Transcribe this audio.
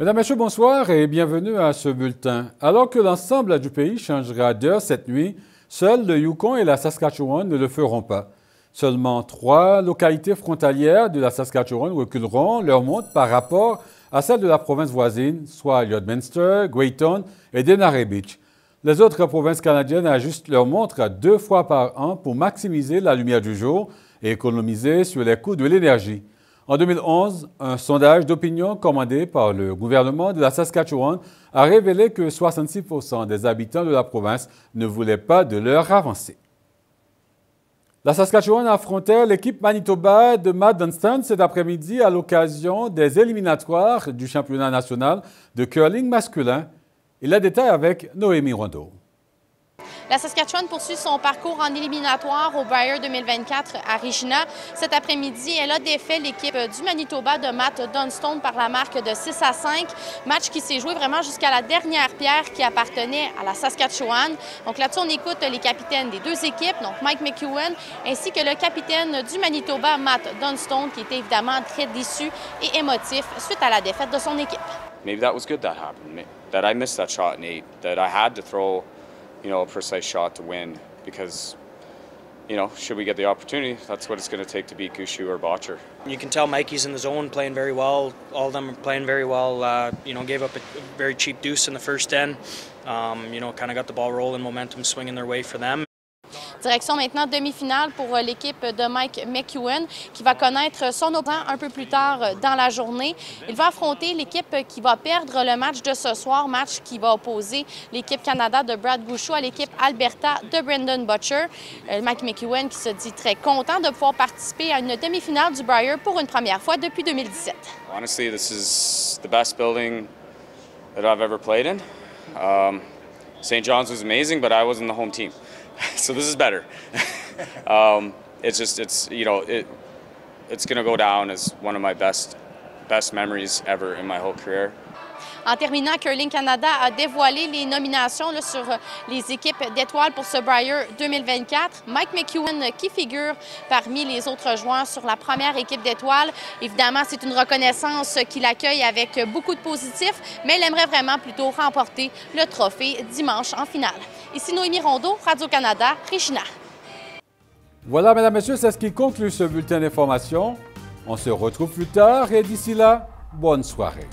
Mesdames, Messieurs, bonsoir et bienvenue à ce bulletin. Alors que l'ensemble du pays changera d'heure cette nuit, seuls le Yukon et la Saskatchewan ne le feront pas. Seulement 3 localités frontalières de la Saskatchewan reculeront leur montre par rapport à celle de la province voisine, soit Lloydminster, Greyton et Denare Beach. Les autres provinces canadiennes ajustent leur montre 2 fois par an pour maximiser la lumière du jour et économiser sur les coûts de l'énergie. En 2011, un sondage d'opinion commandé par le gouvernement de la Saskatchewan a révélé que 66% des habitants de la province ne voulaient pas de l'heure avancée. La Saskatchewan affrontait l'équipe Manitoba de Matt Dunstan cet après-midi à l'occasion des éliminatoires du championnat national de curling masculin. Et les détails avec Noémie Rondeau. La Saskatchewan poursuit son parcours en éliminatoire au Brier 2024 à Regina. Cet après-midi, elle a défait l'équipe du Manitoba de Matt Dunstan par la marque de 6-5. Match qui s'est joué vraiment jusqu'à la dernière pierre qui appartenait à la Saskatchewan. Donc là-dessus, on écoute les capitaines des deux équipes, donc Mike McEwen, ainsi que le capitaine du Manitoba, Matt Dunstan, qui était évidemment très déçu et émotif suite à la défaite de son équipe. Maybe that was good that happened, that I missed that shot in 8, that I had to throw a precise shot to win because, should we get the opportunity, that's what it's going to take to beat Gushue or Botcher. You can tell Mikey's in the zone playing very well. All of them are playing very well. Gave up a very cheap deuce in the first 10. Kind of got the ball rolling, momentum swinging their way for them. Direction maintenant demi-finale pour l'équipe de Mike McEwen qui va connaître son opposant un peu plus tard dans la journée. Il va affronter l'équipe qui va perdre le match de ce soir, match qui va opposer l'équipe Canada de Brad Gushue à l'équipe Alberta de Brendan Butcher. Mike McEwen qui se dit très content de pouvoir participer à une demi-finale du Brier pour une première fois depuis 2017. Honestly, this is the best building that I've ever played in. St. John's was amazing, but I wasn't the home team. So this is better. It's going to go down as one of my best memories ever in my whole career. En terminant, Curling Canada a dévoilé les nominations sur les équipes d'étoiles pour ce Brier 2024. Mike McEwen qui figure parmi les autres joueurs sur la première équipe d'étoiles. Évidemment, c'est une reconnaissance qu'il accueille avec beaucoup de positifs, mais il aimerait vraiment plutôt remporter le trophée dimanche en finale. Ici Noémie Rondeau, Radio-Canada, Regina. Voilà, mesdames, messieurs, c'est ce qui conclut ce bulletin d'information. On se retrouve plus tard et d'ici là, bonne soirée.